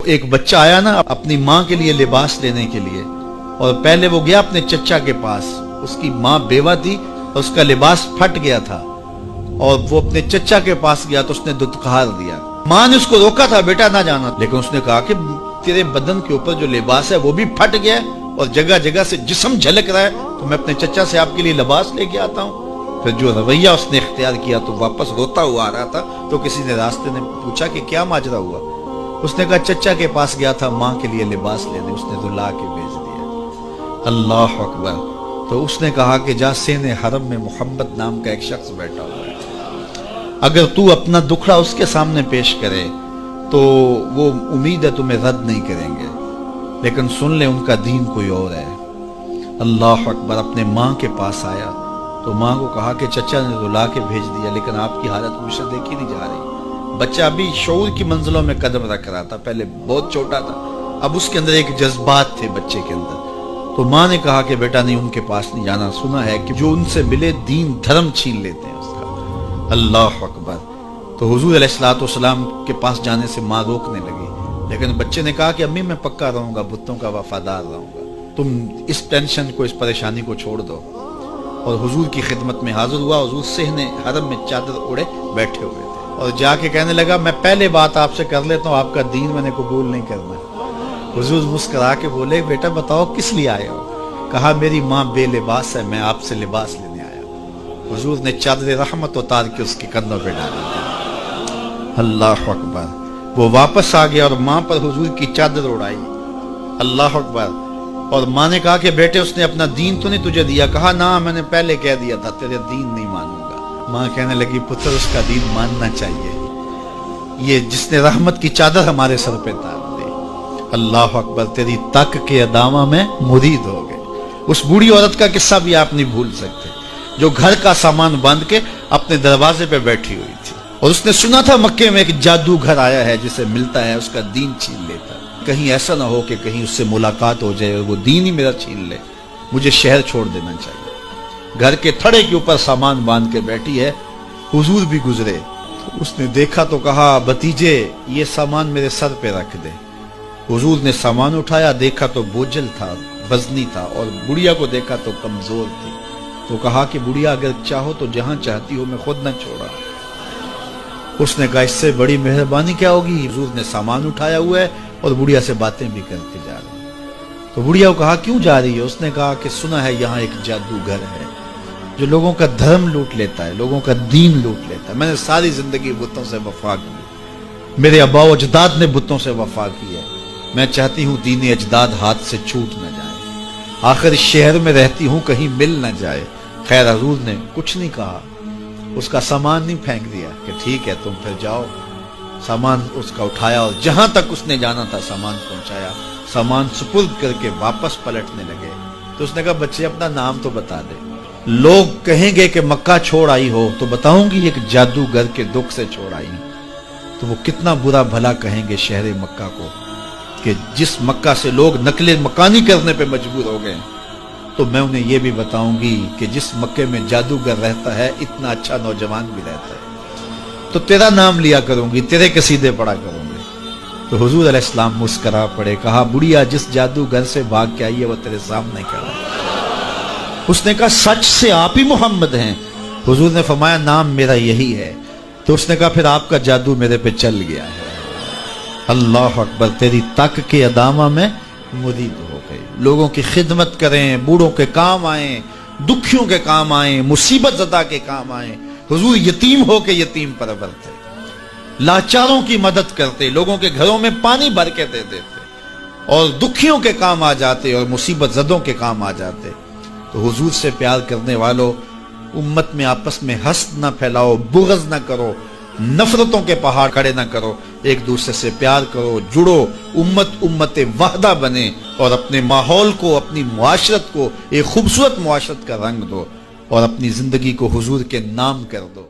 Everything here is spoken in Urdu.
ایک بچہ آیا نا اپنی ماں کے لیے لباس لینے کے لیے، اور پہلے وہ گیا اپنے چچا کے پاس، اس کی ماں بیوہ تھی اور اس کا لباس پھٹ گیا تھا، اور وہ اپنے چچا کے پاس گیا تو اس نے دتکار دیا۔ ماں نے اس کو روکا تھا بیٹا نہ جانا، لیکن اس نے کہا کہ تیرے بدن کے اوپر جو لباس ہے وہ بھی پھٹ گیا ہے اور جگہ جگہ سے جسم جھلک رہا ہے، تو میں اپنے چچا سے آپ کے لیے لباس لے کے آتا ہوں۔ پھر جو رویہ اس نے اختیار کیا تو واپس روتا ہوا آ رہا تھا، تو کسی نے راستے نے پوچھا کہ کیا ماجرا ہوا؟ اس نے کہا چچا کے پاس گیا تھا ماں کے لیے لباس لینے، اس نے رلا کے بھیج دیا۔ اللہ اکبر۔ تو اس نے کہا کہ جا سین حرم میں محمد نام کا ایک شخص بیٹھا ہوا ہے، اگر تو اپنا دکھڑا اس کے سامنے پیش کرے تو وہ امید ہے تمہیں رد نہیں کریں گے، لیکن سن لے ان کا دین کوئی اور ہے۔ اللہ اکبر۔ اپنے ماں کے پاس آیا تو ماں کو کہا کہ چچا نے رلا کے بھیج دیا، لیکن آپ کی حالت مجھ سے دیکھی نہیں جا رہی۔ بچہ ابھی شعور کی منزلوں میں قدم رکھ رہا تھا، پہلے بہت چھوٹا تھا، اب اس کے اندر ایک جذبات تھے بچے کے اندر۔ تو ماں نے کہا کہ بیٹا نہیں، ان کے پاس نہیں جانا، سنا ہے کہ جو ان سے ملے دین دھرم چھین لیتے ہیں اس کا۔ اللہ اکبر۔ تو حضور علیہ الصلوۃ والسلام کے پاس جانے سے ماں روکنے لگی، لیکن بچے نے کہا کہ امی میں پکا رہوں گا، بتوں کا وفادار رہوں گا، تم اس ٹینشن کو، اس پریشانی کو چھوڑ دو۔ اور حضور کی خدمت میں حاضر ہوا۔ حضور صحن حرم میں چادر اڑے بیٹھے ہوئے تھے، اور جا کے کہنے لگا میں پہلے بات آپ سے کر لیتا ہوں، آپ کا دین میں نے قبول نہیں کرنا۔ حضور مسکرا کے بولے بیٹا بتاؤ کس لیے آئے ہو؟ کہا میری ماں بے لباس ہے، میں آپ سے لباس لینے آیا ہوں۔ حضور نے چادر رحمت اتار کے اس کے کندھوں پہ ڈالی۔ اللہ اکبر۔ وہ واپس آ گیا اور ماں پر حضور کی چادر اڑائی۔ اللہ اکبر۔ اور ماں نے کہا کہ بیٹے اس نے اپنا دین تو نہیں تجھے دیا؟ کہا نہ، میں نے پہلے کہہ دیا تھا تیرے دین نہیں مانوں گا۔ ماں کہنے لگی پتر اس کا دین ماننا چاہیے، یہ جس نے رحمت کی چادر ہمارے سر پہ ڈال دی۔ اللہ اکبر۔ تیری تک کے ادامہ میں مرید ہو گئے۔ اس بوڑھی عورت کا قصہ بھی آپ نہیں بھول سکتے، جو گھر کا سامان باندھ کے اپنے دروازے پہ بیٹھی ہوئی تھی، اور اس نے سنا تھا مکے میں ایک جادوگر آیا ہے جسے ملتا ہے اس کا دین چھین لیتا ہے، کہیں ایسا نہ ہو کہ کہیں اس سے ملاقات ہو جائے اور وہ دین ہی میرا چھین لے، مجھے شہر چھوڑ دینا چاہیے۔ گھر کے تھڑے کے اوپر سامان باندھ کے بیٹھی ہے۔ حضور بھی گزرے، اس نے دیکھا تو کہا بھتیجے یہ سامان میرے سر پہ رکھ دے۔ حضور نے سامان اٹھایا، دیکھا تو بوجھل تھا، وزنی تھا، اور بڑھیا کو دیکھا تو کمزور تھی، تو کہا کہ بڑھیا اگر چاہو تو جہاں چاہتی ہو میں خود نہ چھوڑا۔ اس نے کہا اس سے بڑی مہربانی کیا ہوگی؟ حضور نے سامان اٹھایا ہوا ہے اور بڑھیا سے باتیں بھی کرتے جا رہے ہیں۔ تو بڑھیا کو کہا کیوں جا رہی ہے؟ اس نے کہا کہ سنا ہے یہاں ایک جادوگر ہے جو لوگوں کا دھرم لوٹ لیتا ہے، لوگوں کا دین لوٹ لیتا ہے۔ میں نے ساری زندگی بتوں سے وفا کی، میرے آباء و اجداد نے بتوں سے وفا کی ہے، میں چاہتی ہوں دین اجداد ہاتھ سے چھوٹ نہ جائے، آخر اس شہر میں رہتی ہوں کہیں مل نہ جائے۔ خیر حضور نے کچھ نہیں کہا، اس کا سامان نہیں پھینک دیا کہ ٹھیک ہے تم پھر جاؤ۔ سامان اس کا اٹھایا اور جہاں تک اس نے جانا تھا سامان پہنچایا، سامان سپرد کر کے واپس پلٹنے لگے۔ تو اس نے کہا بچے اپنا نام تو بتا دے، لوگ کہیں گے کہ مکہ چھوڑ آئی ہو تو بتاؤں گی ایک جادوگر کے دکھ سے چھوڑ آئی ہوں، تو وہ کتنا برا بھلا کہیں گے شہر مکہ کو کہ جس مکہ سے لوگ نقل مکانی کرنے پہ مجبور ہو گئے، تو میں انہیں یہ بھی بتاؤں گی کہ جس مکے میں جادوگر رہتا ہے اتنا اچھا نوجوان بھی رہتا ہے، تو تیرا نام لیا کروں گی، تیرے قصیدے پڑھا کروں گی۔ تو حضور علیہ السلام مسکرا پڑے، کہا بڑھیا جس جادوگر سے بھاگ کے آئی ہے وہ تیرے سامنے کھڑا ہے۔ اس نے کہا سچ سے آپ ہی محمد ہیں؟ حضور نے فرمایا نام میرا یہی ہے۔ تو اس نے کہا پھر آپ کا جادو میرے پہ چل گیا ہے۔ اللہ اکبر۔ تیری تک کے ادامہ میں مرید ہو گئے، لوگوں کی خدمت کریں، بوڑھوں کے کام آئیں، دکھیوں کے کام آئیں، مصیبت زدہ کے کام آئیں۔ حضور یتیم ہو کے یتیم پرور تھے، لاچاروں کی مدد کرتے، لوگوں کے گھروں میں پانی بھر کے دے دیتے، اور دکھیوں کے کام آ جاتے اور مصیبت زدوں کے کام آ جاتے۔ تو حضور سے پیار کرنے والوں، امت میں آپس میں حسد نہ پھیلاؤ، بغض نہ کرو، نفرتوں کے پہاڑ کھڑے نہ کرو، ایک دوسرے سے پیار کرو، جڑو، امت وحدہ بنے، اور اپنے ماحول کو، اپنی معاشرت کو ایک خوبصورت معاشرت کا رنگ دو، اور اپنی زندگی کو حضور کے نام کر دو۔